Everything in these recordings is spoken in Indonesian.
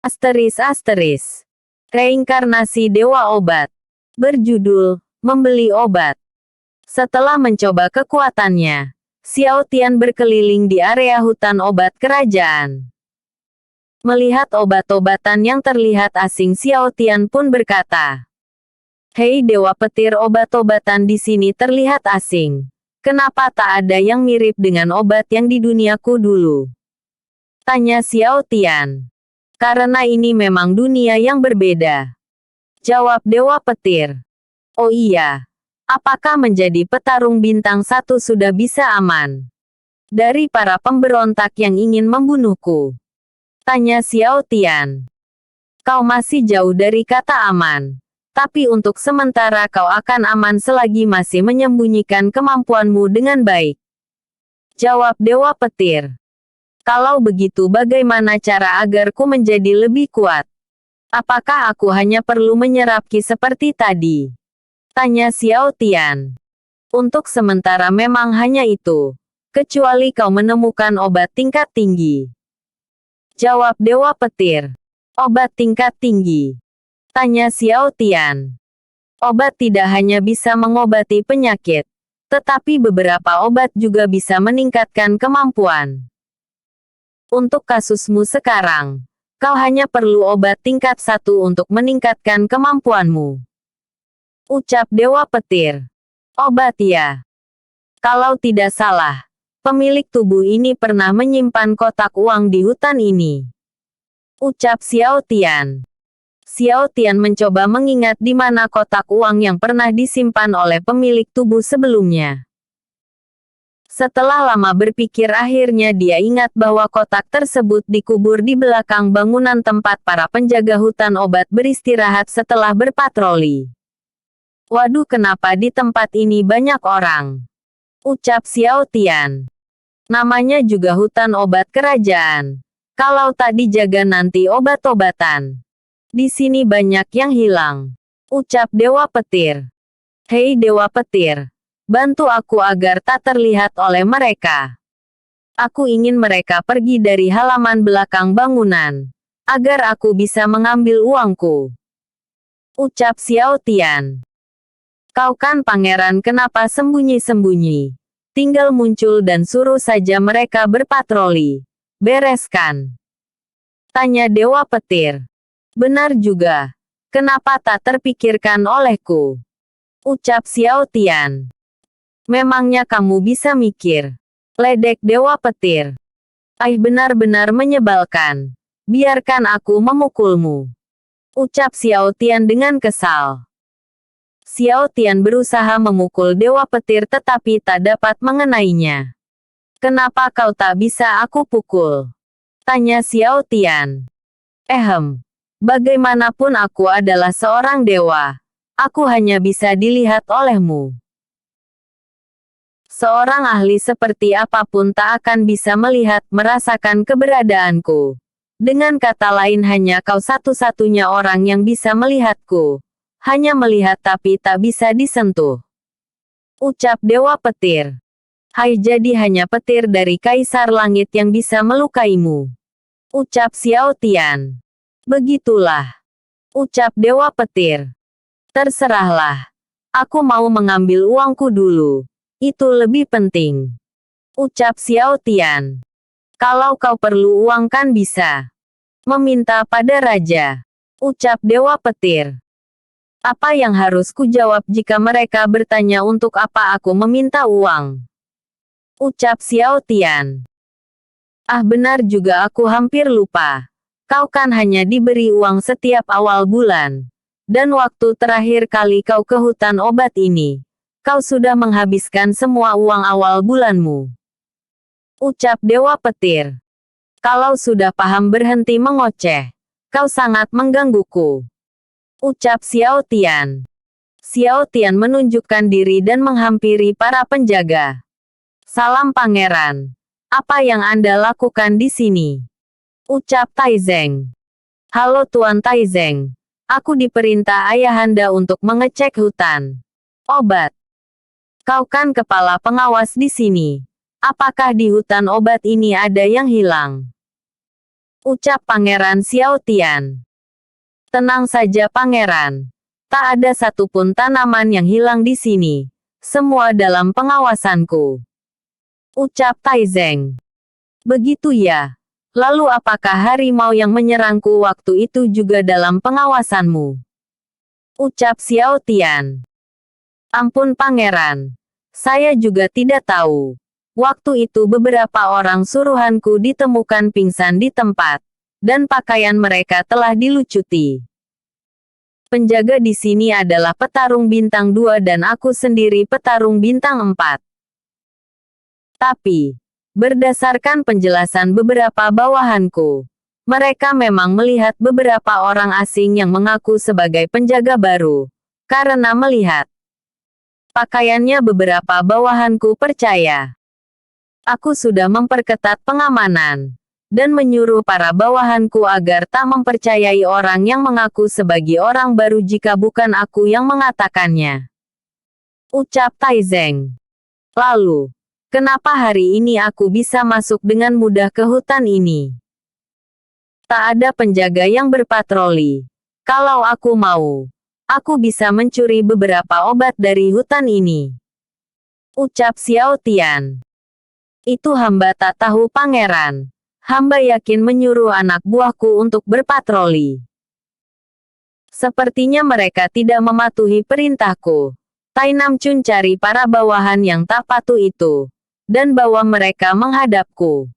Asteris. Reinkarnasi Dewa Obat. Berjudul, Membeli Obat. Setelah mencoba kekuatannya, Xiao Tian berkeliling di area hutan obat kerajaan. Melihat obat-obatan yang terlihat asing, Xiao Tian pun berkata, "Hei Dewa Petir, obat-obatan di sini terlihat asing. Kenapa tak ada yang mirip dengan obat yang di duniaku dulu?" Tanya Xiao Tian. "Karena ini memang dunia yang berbeda," jawab Dewa Petir. "Oh iya, apakah menjadi petarung bintang 1 sudah bisa aman dari para pemberontak yang ingin membunuhku?" Tanya Xiao Tian. "Kau masih jauh dari kata aman. Tapi untuk sementara kau akan aman selagi masih menyembunyikan kemampuanmu dengan baik," jawab Dewa Petir. "Kalau begitu bagaimana cara agar ku menjadi lebih kuat? Apakah aku hanya perlu menyerap ki seperti tadi?" Tanya Xiao Tian. "Untuk sementara memang hanya itu. Kecuali kau menemukan obat tingkat tinggi," jawab Dewa Petir. "Obat tingkat tinggi?" Tanya Xiao Tian. "Obat tidak hanya bisa mengobati penyakit, tetapi beberapa obat juga bisa meningkatkan kemampuan. Untuk kasusmu sekarang, kau hanya perlu obat tingkat 1 untuk meningkatkan kemampuanmu," ucap Dewa Petir. "Obat ya? Kalau tidak salah, pemilik tubuh ini pernah menyimpan kotak uang di hutan ini," ucap Xiao Tian. Xiao Tian mencoba mengingat di mana kotak uang yang pernah disimpan oleh pemilik tubuh sebelumnya. Setelah lama berpikir, akhirnya dia ingat bahwa kotak tersebut dikubur di belakang bangunan tempat para penjaga hutan obat beristirahat setelah berpatroli. "Waduh, kenapa di tempat ini banyak orang?" ucap Xiao Tian. "Namanya juga hutan obat kerajaan. Kalau tak dijaga nanti obat-obatan di sini banyak yang hilang," ucap Dewa Petir. "Hei Dewa Petir, bantu aku agar tak terlihat oleh mereka. Aku ingin mereka pergi dari halaman belakang bangunan, agar aku bisa mengambil uangku," ucap Xiao Tian. "Kau kan pangeran, kenapa sembunyi-sembunyi? Tinggal muncul dan suruh saja mereka berpatroli. Bereskan?" Tanya Dewa Petir. "Benar juga. Kenapa tak terpikirkan olehku?" ucap Xiao Tian. "Memangnya kamu bisa mikir?" ledek Dewa Petir. Benar-benar menyebalkan. Biarkan aku memukulmu," ucap Xiao Tian dengan kesal. Xiao Tian berusaha memukul Dewa Petir tetapi tak dapat mengenainya. "Kenapa kau tak bisa aku pukul?" tanya Xiao Tian. Bagaimanapun aku adalah seorang dewa. Aku hanya bisa dilihat olehmu. Seorang ahli seperti apapun tak akan bisa melihat, merasakan keberadaanku. Dengan kata lain, hanya kau satu-satunya orang yang bisa melihatku. Hanya melihat tapi tak bisa disentuh," ucap Dewa Petir. Jadi hanya petir dari Kaisar Langit yang bisa melukaimu," ucap Xiao Tian. "Begitulah," ucap Dewa Petir. "Terserahlah. Aku mau mengambil uangku dulu. Itu lebih penting," ucap Xiao Tian. "Kalau kau perlu uang kan bisa meminta pada raja," ucap Dewa Petir. "Apa yang harus kujawab jika mereka bertanya untuk apa aku meminta uang?" ucap Xiao Tian. Benar juga, aku hampir lupa. Kau kan hanya diberi uang setiap awal bulan. Dan waktu terakhir kali kau ke hutan obat ini, kau sudah menghabiskan semua uang awal bulanmu," ucap Dewa Petir. "Kalau sudah paham berhenti mengoceh. Kau sangat menggangguku," ucap Xiao Tian. Xiao Tian menunjukkan diri dan menghampiri para penjaga. "Salam pangeran. Apa yang Anda lakukan di sini?" ucap Taizeng. "Halo Tuan Taizeng. Aku diperintah ayahanda untuk mengecek hutan obat. Kau kan kepala pengawas di sini. Apakah di hutan obat ini ada yang hilang?" Ucap Pangeran Xiao Tian. Tenang saja Pangeran. Tak ada satupun tanaman yang hilang di sini. Semua dalam pengawasanku. Ucap Taizeng. Begitu ya. Lalu apakah harimau yang menyerangku waktu itu juga dalam pengawasanmu? Ucap Xiao Tian. Ampun Pangeran. Saya juga tidak tahu. Waktu itu beberapa orang suruhanku ditemukan pingsan di tempat. Dan pakaian mereka telah dilucuti. Penjaga di sini adalah petarung bintang 2 dan aku sendiri petarung bintang 4. Tapi, berdasarkan penjelasan beberapa bawahanku, mereka memang melihat beberapa orang asing yang mengaku sebagai penjaga baru. Karena melihat pakaiannya beberapa bawahanku percaya. Aku sudah memperketat pengamanan, dan menyuruh para bawahanku agar tak mempercayai orang yang mengaku sebagai orang baru jika bukan aku yang mengatakannya. Ucap Taizeng. Lalu, kenapa hari ini aku bisa masuk dengan mudah ke hutan ini? Tak ada penjaga yang berpatroli. Kalau aku mau, aku bisa mencuri beberapa obat dari hutan ini. Ucap Xiao Tian. Itu hamba tak tahu Pangeran. Hamba yakin menyuruh anak buahku untuk berpatroli. Sepertinya mereka tidak mematuhi perintahku. Tai Namchun cari para bawahan yang tak patuh itu, dan bawa mereka menghadapku.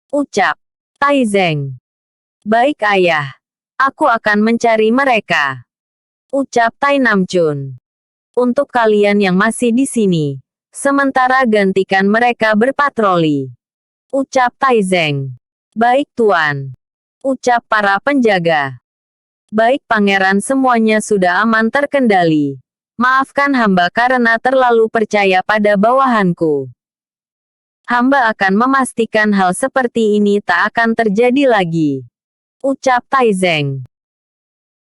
Ucap Taizeng. Baik ayah. Aku akan mencari mereka. Ucap Tai Namchun. Untuk kalian yang masih di sini, sementara gantikan mereka berpatroli. Ucap Taizeng. Baik Tuan. Ucap para penjaga. Baik Pangeran, semuanya sudah aman terkendali. Maafkan hamba karena terlalu percaya pada bawahanku. Hamba akan memastikan hal seperti ini tak akan terjadi lagi. Ucap Taizeng.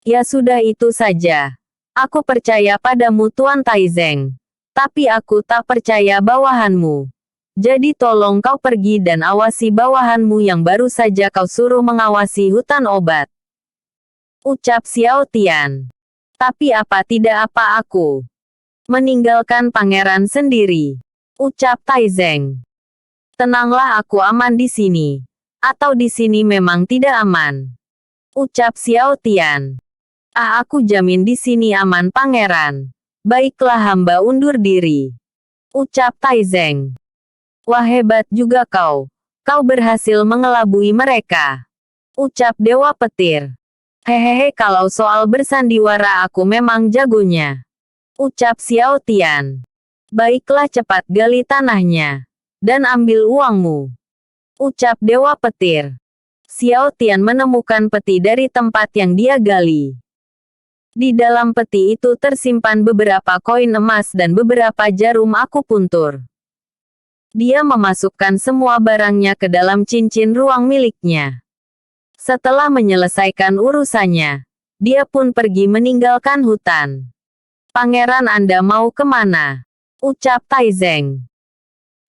Ya sudah itu saja. Aku percaya padamu Tuan Taizeng. Tapi aku tak percaya bawahanmu. Jadi tolong kau pergi dan awasi bawahanmu yang baru saja kau suruh mengawasi hutan obat. Ucap Xiao Tian. Tapi apa tidak apa aku meninggalkan Pangeran sendiri. Ucap Taizeng. Tenanglah, aku aman di sini. Atau di sini memang tidak aman. Ucap Xiao Tian. Aku jamin di sini aman Pangeran. Baiklah, hamba undur diri. Ucap Taizeng. Wah, hebat juga kau. Kau berhasil mengelabui mereka. Ucap Dewa Petir. Hehehe, kalau soal bersandiwara aku memang jagonya. Ucap Xiao Tian. Baiklah, cepat gali tanahnya. Dan ambil uangmu. Ucap Dewa Petir. Xiao Tian menemukan peti dari tempat yang dia gali. Di dalam peti itu tersimpan beberapa koin emas dan beberapa jarum akupuntur. Dia memasukkan semua barangnya ke dalam cincin ruang miliknya. Setelah menyelesaikan urusannya, dia pun pergi meninggalkan hutan. Pangeran, Anda mau kemana? Ucap Taizeng.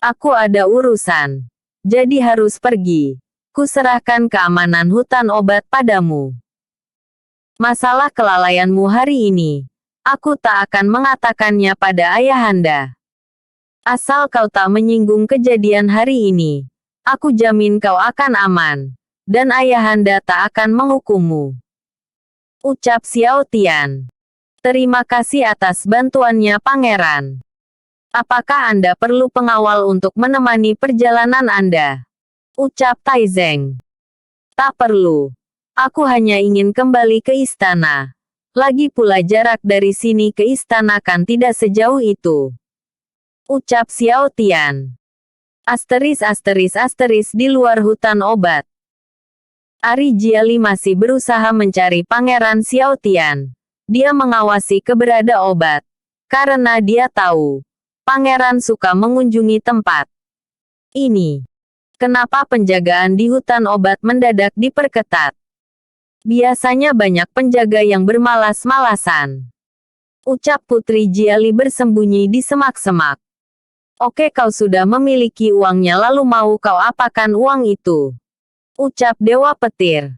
Aku ada urusan. Jadi harus pergi. Kuserahkan keamanan hutan obat padamu. Masalah kelalaianmu hari ini, aku tak akan mengatakannya pada ayahanda. Asal kau tak menyinggung kejadian hari ini, aku jamin kau akan aman, dan ayahanda tak akan menghukummu. Ucap Xiao Tian. Terima kasih atas bantuannya Pangeran. Apakah Anda perlu pengawal untuk menemani perjalanan Anda? Ucap Taizeng. Tak perlu. Aku hanya ingin kembali ke istana. Lagi pula jarak dari sini ke istana kan tidak sejauh itu. Ucap Xiao Tian. Asteris di luar hutan obat. Ari Jiali masih berusaha mencari Pangeran Xiao Tian. Dia mengawasi keberadaan obat. Karena dia tahu, Pangeran suka mengunjungi tempat ini. Kenapa penjagaan di hutan obat mendadak diperketat? Biasanya banyak penjaga yang bermalas-malasan. Ucap Putri Jiali bersembunyi di semak-semak. Oke, kau sudah memiliki uangnya, lalu mau kau apakan uang itu? Ucap Dewa Petir.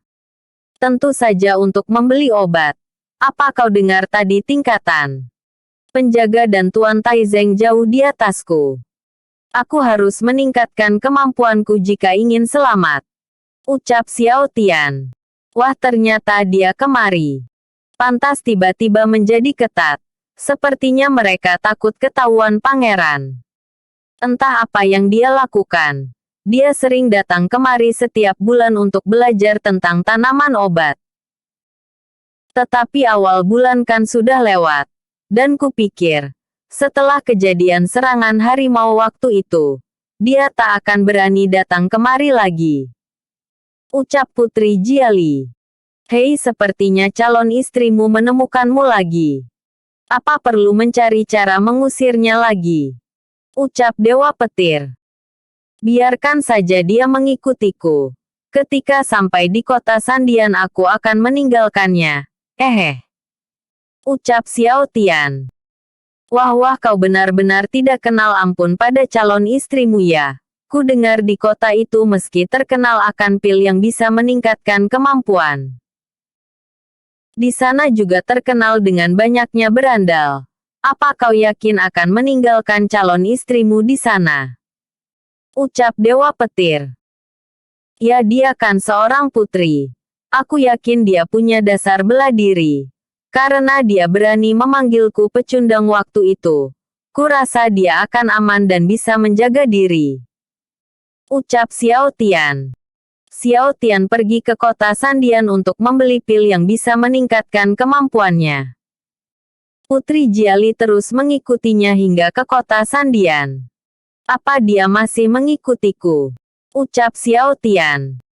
Tentu saja untuk membeli obat. Apa kau dengar tadi tingkatan? Penjaga dan Tuan Taizeng jauh di atasku. Aku harus meningkatkan kemampuanku jika ingin selamat. Ucap Xiao Tian. Wah, ternyata dia kemari. Pantas tiba-tiba menjadi ketat. Sepertinya mereka takut ketahuan pangeran. Entah apa yang dia lakukan. Dia sering datang kemari setiap bulan untuk belajar tentang tanaman obat. Tetapi awal bulan kan sudah lewat. Dan kupikir, setelah kejadian serangan harimau waktu itu, dia tak akan berani datang kemari lagi. Ucap Putri Jiali. Hei, sepertinya calon istrimu menemukanmu lagi. Apa perlu mencari cara mengusirnya lagi? Ucap Dewa Petir. Biarkan saja dia mengikutiku. Ketika sampai di kota Sandian aku akan meninggalkannya. Ucap Xiao Tian. Wah, kau benar-benar tidak kenal ampun pada calon istrimu ya. Ku dengar di kota itu meski terkenal akan pil yang bisa meningkatkan kemampuan. Di sana juga terkenal dengan banyaknya berandal. Apa kau yakin akan meninggalkan calon istrimu di sana? Ucap Dewa Petir. Ya, dia kan seorang putri. Aku yakin dia punya dasar bela diri. Karena dia berani memanggilku pecundang waktu itu. Kurasa dia akan aman dan bisa menjaga diri. Ucap Xiao Tian. Xiao Tian pergi ke kota Sandian untuk membeli pil yang bisa meningkatkan kemampuannya. Putri Jiali terus mengikutinya hingga ke kota Sandian. Apa dia masih mengikutiku? Ucap Xiao Tian.